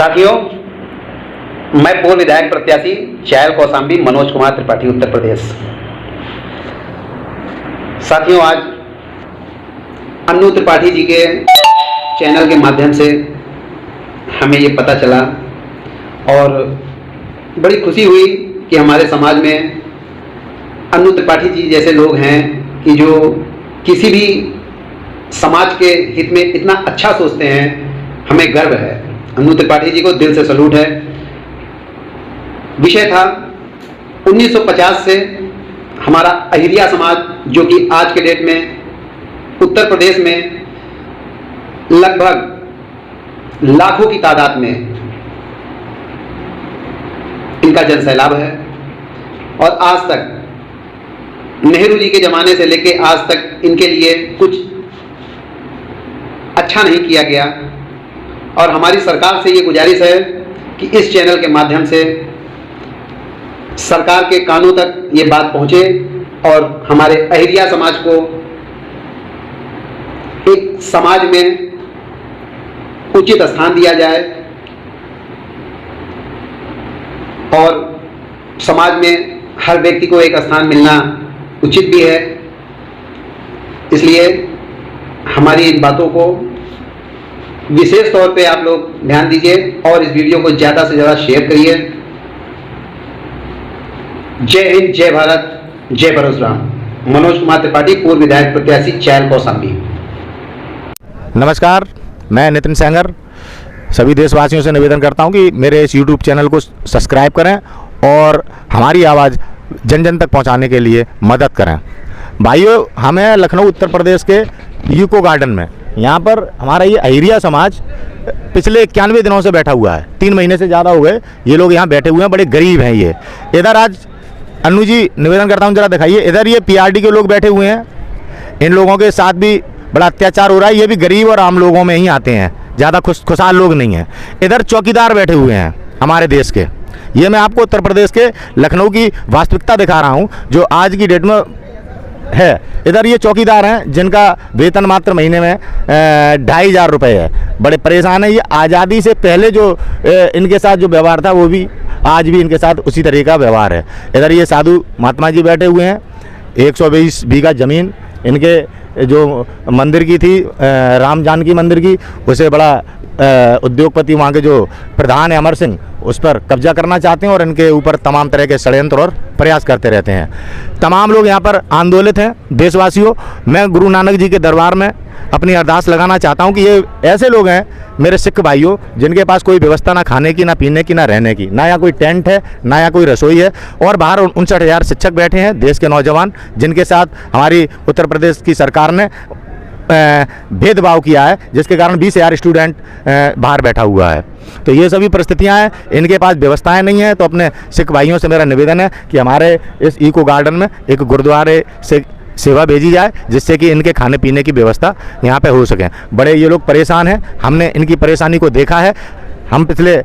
साथियों, मैं पूर्व विधायक प्रत्याशी चैल कौशाम्बी मनोज कुमार त्रिपाठी, उत्तर प्रदेश। साथियों, आज अन्नू त्रिपाठी जी के चैनल के माध्यम से हमें ये पता चला और बड़ी खुशी हुई कि हमारे समाज में अन्नू त्रिपाठी जी जैसे लोग हैं कि जो किसी भी समाज के हित में इतना अच्छा सोचते हैं। हमें गर्व है, अन्नू त्रिपाठी जी को दिल से सलूट है। विषय था 1950 से हमारा अहिरिया समाज, जो कि आज के डेट में उत्तर प्रदेश में लगभग लाखों की तादाद में इनका जनसैलाब है और आज तक नेहरू जी के ज़माने से लेकर आज तक इनके लिए कुछ अच्छा नहीं किया गया। और हमारी सरकार से ये गुजारिश है कि इस चैनल के माध्यम से सरकार के कानों तक ये बात पहुंचे और हमारे अहिरिया समाज को एक समाज में उचित स्थान दिया जाए और समाज में हर व्यक्ति को एक स्थान मिलना उचित भी है। इसलिए हमारी इन बातों को विशेष तौर पे आप लोग ध्यान दीजिए और इस वीडियो को ज़्यादा से ज़्यादा शेयर करिए। जय हिंद, जय भारत, जय परशुराम। मनोज कुमार त्रिपाठी, पूर्व विधायक प्रत्याशी चैल कौशाम्बी। नमस्कार, मैं नितिन सेंगर सभी देशवासियों से निवेदन करता हूं कि मेरे इस YouTube चैनल को सब्सक्राइब करें और हमारी आवाज़ जन जन तक पहुंचाने के लिए मदद करें। भाइयों, हमें लखनऊ उत्तर प्रदेश के यूको गार्डन में यहाँ पर हमारा ये अहिरिया समाज पिछले 91 दिनों से बैठा हुआ है। 3 महीने से ज़्यादा हो गए ये लोग यहाँ बैठे हुए हैं। बड़े गरीब हैं ये। इधर आज अन्नू जी निवेदन करता हूँ, जरा दिखाइए। इधर ये PRD के लोग बैठे हुए हैं। इन लोगों के साथ भी बड़ा अत्याचार हो रहा है। ये भी गरीब और आम लोगों में ही आते हैं, ज़्यादा खुशहाल लोग नहीं हैं। इधर चौकीदार बैठे हुए हैं हमारे देश के। ये मैं आपको उत्तर प्रदेश के लखनऊ की वास्तविकता दिखा रहा हूँ जो आज की डेट में है। इधर ये चौकीदार हैं जिनका वेतन मात्र महीने में 2500 रुपये है। बड़े परेशान हैं। ये आज़ादी से पहले जो इनके साथ जो व्यवहार था वो भी आज भी इनके साथ उसी तरह का व्यवहार है। इधर ये साधु महात्मा जी बैठे हुए हैं। 120 बीघा ज़मीन इनके जो मंदिर की थी, राम जानकी मंदिर की, उसे बड़ा उद्योगपति वहाँ के जो प्रधान है अमर सिंह, उस पर कब्जा करना चाहते हैं और इनके ऊपर तमाम तरह के षड्यंत्र और प्रयास करते रहते हैं। तमाम लोग यहाँ पर आंदोलित हैं। देशवासियों, मैं गुरु नानक जी के दरबार में अपनी अरदास लगाना चाहता हूँ कि ये ऐसे लोग हैं मेरे सिख भाइयों जिनके पास कोई व्यवस्था ना खाने की, ना पीने की, ना रहने की, ना यहाँ कोई टेंट है, ना यहाँ कोई रसोई है और बाहर 59,000 शिक्षक बैठे हैं, देश के नौजवान, जिनके साथ हमारी उत्तर प्रदेश की सरकार ने भेदभाव किया है, जिसके कारण 20,000 स्टूडेंट बाहर बैठा हुआ है। तो ये सभी परिस्थितियां हैं, इनके पास व्यवस्थाएं नहीं हैं। तो अपने सिख भाइयों से मेरा निवेदन है कि हमारे इस इको गार्डन में एक गुरुद्वारे से सेवा भेजी जाए जिससे कि इनके खाने पीने की व्यवस्था यहाँ पे हो सके। बड़े ये लोग परेशान हैं, हमने इनकी परेशानी को देखा है। हम पिछले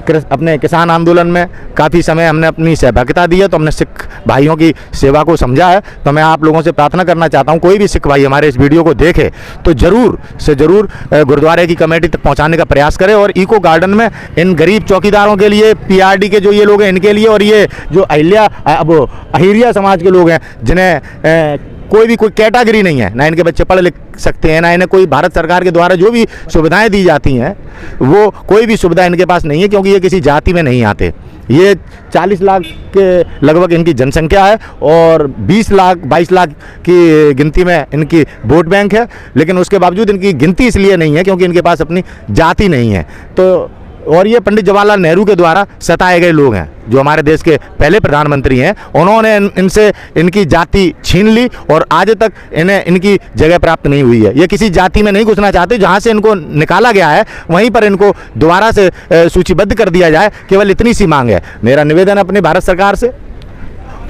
अपने किसान आंदोलन में काफ़ी समय हमने अपनी सहभागिता दी है, तो हमने सिख भाइयों की सेवा को समझा है। तो मैं आप लोगों से प्रार्थना करना चाहता हूं, कोई भी सिख भाई हमारे इस वीडियो को देखे तो ज़रूर से ज़रूर गुरुद्वारे की कमेटी तक पहुंचाने का प्रयास करें और इको गार्डन में इन गरीब चौकीदारों के लिए, PRD के जो ये लोग हैं इनके लिए, और ये जो अहिरिया समाज के लोग हैं जिन्हें कोई कैटेगरी नहीं है, ना इनके बच्चे पढ़ लिख सकते हैं, ना इन्हें कोई भारत सरकार के द्वारा जो भी सुविधाएं दी जाती हैं वो कोई भी सुविधा इनके पास नहीं है, क्योंकि ये किसी जाति में नहीं आते। ये 40 लाख के लगभग इनकी जनसंख्या है और 22 लाख की गिनती में इनकी वोट बैंक है, लेकिन उसके बावजूद इनकी गिनती इसलिए नहीं है क्योंकि इनके पास अपनी जाति नहीं है। तो और ये पंडित जवाहरलाल नेहरू के द्वारा सताए गए लोग हैं, जो हमारे देश के पहले प्रधानमंत्री हैं। उन्होंने इनसे इनकी जाति छीन ली और आज तक इन्हें इनकी जगह प्राप्त नहीं हुई है। ये किसी जाति में नहीं घुसना चाहते। जहाँ से इनको निकाला गया है वहीं पर इनको दोबारा से सूचीबद्ध कर दिया जाए, केवल इतनी सी मांग है। मेरा निवेदन है अपनी भारत सरकार से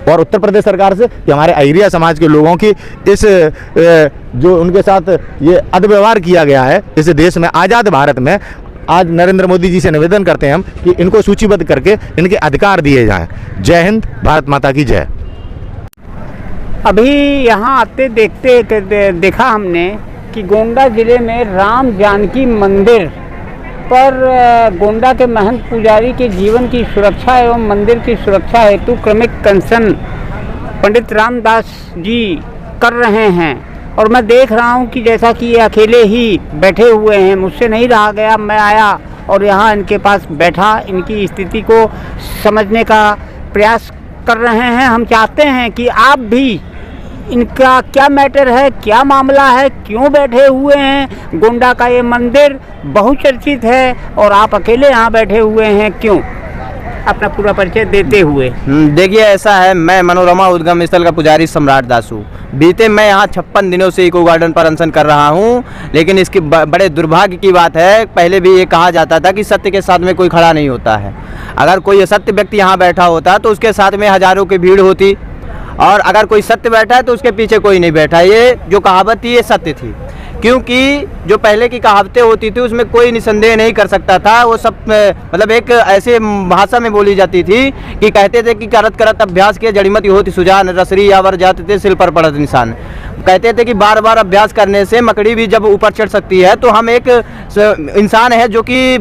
और उत्तर प्रदेश सरकार से कि हमारे अहिरिया समाज के लोगों की इस जो उनके साथ ये अदव्यवहार किया गया है इस देश में, आज़ाद भारत में, आज नरेंद्र मोदी जी से निवेदन करते हैं हम कि इनको सूचीबद्ध करके इनके अधिकार दिए जाएं। जय हिंद, भारत माता की जय। अभी यहाँ आते देखा हमने कि गोंडा ज़िले में राम जानकी मंदिर पर गोंडा के महंत पुजारी के जीवन की सुरक्षा एवं मंदिर की सुरक्षा हेतु क्रमिक कंसन पंडित रामदास जी कर रहे हैं। और मैं देख रहा हूं कि जैसा कि ये अकेले ही बैठे हुए हैं, मुझसे नहीं रहा गया, मैं आया और यहाँ इनके पास बैठा, इनकी स्थिति को समझने का प्रयास कर रहे हैं। हम चाहते हैं कि आप भी इनका क्या मैटर है, क्या मामला है, क्यों बैठे हुए हैं। गोंडा का ये मंदिर बहुचर्चित है और आप अकेले यहाँ बैठे हुए हैं, क्यों? अपना पूरा परिचय देते हुए। देखिए, ऐसा है, मैं मनोरमा उद्गम स्थल का पुजारी सम्राट दासू। बीते मैं यहाँ 56 दिनों से इको गार्डन पर अनशन कर रहा हूँ, लेकिन इसकी बड़े दुर्भाग्य की बात है, पहले भी ये कहा जाता था कि सत्य के साथ में कोई खड़ा नहीं होता है। अगर कोई असत्य व्यक्ति यहाँ बैठा होता तो उसके साथ में हजारों की भीड़ होती, और अगर कोई सत्य बैठा है तो उसके पीछे कोई नहीं बैठा। ये जो कहावत थी ये सत्य थी, क्योंकि जो पहले की कहावतें होती थी उसमें कोई निसंदेह नहीं कर सकता था। वो सब मतलब एक ऐसे भाषा में बोली जाती थी कि कहते थे कि करत करत अभ्यास के जड़ीमती होती सुजान, रसरी यावर जाते थे सिल पर पड़त निशान। कहते थे कि बार बार अभ्यास करने से मकड़ी भी जब ऊपर चढ़ सकती है। तो हम एक इंसान है जो कि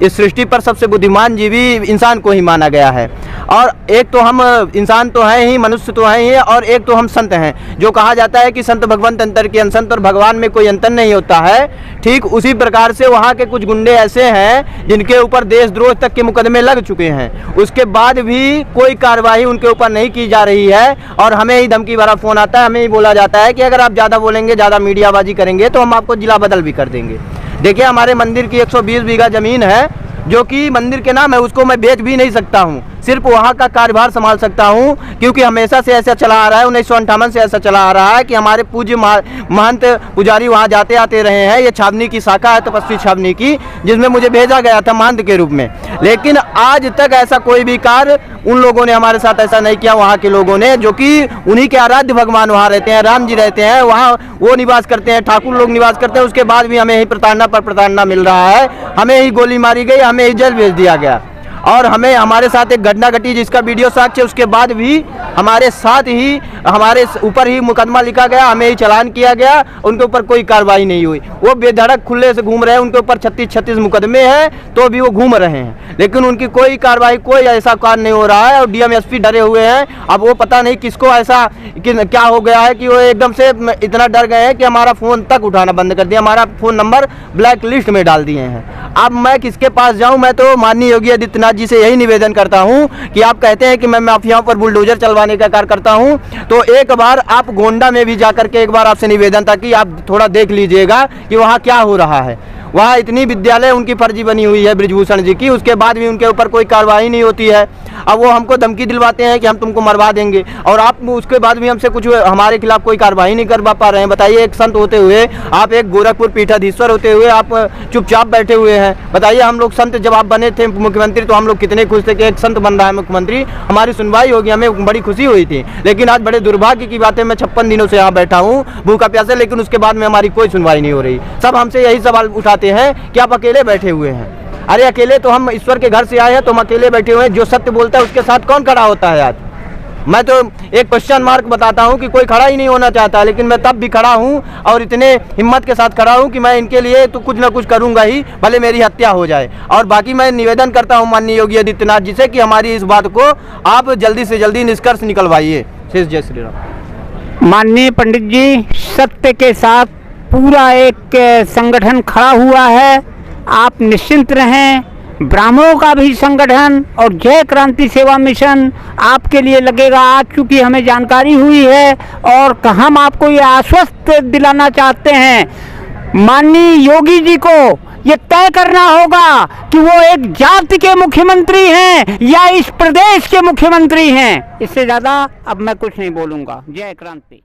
इस सृष्टि पर सबसे बुद्धिमान जीवी इंसान को ही माना गया है। और एक तो हम इंसान तो हैं ही, मनुष्य तो हैं ही, और एक तो हम संत हैं। जो कहा जाता है कि संत भगवंत अंतर की संत और भगवान में कोई अंतर नहीं होता है, ठीक उसी प्रकार से वहाँ के कुछ गुंडे ऐसे हैं जिनके ऊपर देशद्रोह तक के मुकदमे लग चुके हैं, उसके बाद भी कोई कार्रवाई उनके ऊपर नहीं की जा रही है। और हमें ही धमकी भरा फ़ोन आता है, हमें ही बोला जाता है कि अगर आप ज़्यादा बोलेंगे, ज़्यादा मीडियाबाजी करेंगे तो हम आपको जिला बदल भी कर देंगे। देखिए, हमारे मंदिर की 120 बीघा ज़मीन है जो कि मंदिर के नाम है, उसको मैं बेच भी नहीं सकता हूँ, सिर्फ वहाँ का कार्यभार संभाल सकता हूँ। क्योंकि हमेशा से ऐसा चला आ रहा है, 1958 से ऐसा चला आ रहा है कि हमारे पूज्य महंत पुजारी वहाँ जाते आते रहे हैं। ये छावनी की शाखा है, तपस्वी छावनी की, जिसमें मुझे भेजा गया था महंत के रूप में। लेकिन आज तक ऐसा कोई भी कार्य उन लोगों ने हमारे साथ ऐसा नहीं किया। वहाँ के लोगों ने, जो कि उन्हीं के आराध्य भगवान वहाँ रहते हैं, राम जी रहते हैं, वहाँ वो निवास करते हैं, ठाकुर लोग निवास करते हैं। उसके बाद भी हमें ही प्रताड़ना पर प्रताड़ना मिल रहा है, हमें ही गोली मारी गई, हमें ही जेल भेज दिया गया। और हमें हमारे साथ एक घटना घटी जिसका वीडियो साक्ष्य, उसके बाद भी हमारे साथ ही हमारे ऊपर ही मुकदमा लिखा गया, हमें ही चालान किया गया, उनके ऊपर कोई कार्रवाई नहीं हुई। वो बेधड़क खुले से घूम रहे हैं, उनके ऊपर 36 मुकदमे हैं, तो भी वो घूम रहे हैं, लेकिन उनकी कोई कार्रवाई, कोई ऐसा कार्य नहीं हो रहा है। और डीएम एसपी डरे हुए हैं। अब वो पता नहीं किसको ऐसा क्या हो गया है कि वो एकदम से इतना डर गए हैं कि हमारा फ़ोन तक उठाना बंद कर दिया, हमारा फ़ोन नंबर ब्लैक लिस्ट में डाल दिए हैं। अब मैं किसके पास जाऊं? मैं तो माननीय योगी आदित्यनाथ जी से यही निवेदन करता हूं कि आप कहते हैं कि मैं माफियाओं पर बुलडोजर चलवाने का कार्य करता हूं, तो एक बार आप गोंडा में भी जाकर के एक बार आपसे निवेदन था कि आप थोड़ा देख लीजिएगा कि वहाँ क्या हो रहा है। वहाँ इतनी विद्यालय उनकी फर्जी बनी हुई है ब्रिजभूषण जी की, उसके बाद भी उनके ऊपर कोई कार्रवाई नहीं होती है। अब वो हमको धमकी दिलवाते हैं कि हम तुमको मरवा देंगे, और आप उसके बाद भी हमसे कुछ हमारे खिलाफ कोई कार्रवाई नहीं करवा पा रहे हैं। बताइए, एक संत होते हुए आप, एक गोरखपुर पीठाधीश्वर होते हुए आप चुपचाप बैठे हुए हैं। बताइए, हम लोग संत जब आप बने थे मुख्यमंत्री तो हम लोग कितने खुश थे कि एक संत बन रहा है मुख्यमंत्री, हमारी सुनवाई होगी, हमें बड़ी खुशी हुई थी। लेकिन आज बड़े दुर्भाग्य की बात है, मैं 56 दिनों से यहाँ बैठा हूँ भूखा प्यासे, लेकिन उसके बाद में हमारी कोई सुनवाई नहीं हो रही। सब हमसे यही सवाल उठाते हैं कि आप अकेले बैठे हुए हैं। अरे अकेले तो हम ईश्वर के घर से आए हैं, तो हम अकेले बैठे हुए हैं। जो सत्य बोलता है उसके साथ कौन खड़ा होता है? आज मैं तो एक क्वेश्चन मार्क बताता हूं कि कोई खड़ा ही नहीं होना चाहता, लेकिन मैं तब भी खड़ा हूं और इतने हिम्मत के साथ खड़ा हूं कि मैं इनके लिए तो कुछ ना कुछ करूंगा ही, भले मेरी हत्या हो जाए। और बाकी मैं निवेदन करता हूं माननीय योगी आदित्यनाथ जी से कि हमारी इस बात को आप जल्दी से जल्दी निष्कर्ष निकलवाइए। जय श्री राम। माननीय पंडित जी, सत्य के साथ पूरा एक संगठन खड़ा हुआ है, आप निश्चिंत रहें। ब्राह्मणों का भी संगठन और जय क्रांति सेवा मिशन आपके लिए लगेगा। आज चूँकि हमें जानकारी हुई है और हम आपको ये आश्वस्त दिलाना चाहते हैं, माननीय योगी जी को ये तय करना होगा कि वो एक जाति के मुख्यमंत्री हैं या इस प्रदेश के मुख्यमंत्री हैं। इससे ज़्यादा अब मैं कुछ नहीं बोलूँगा। जय क्रांति।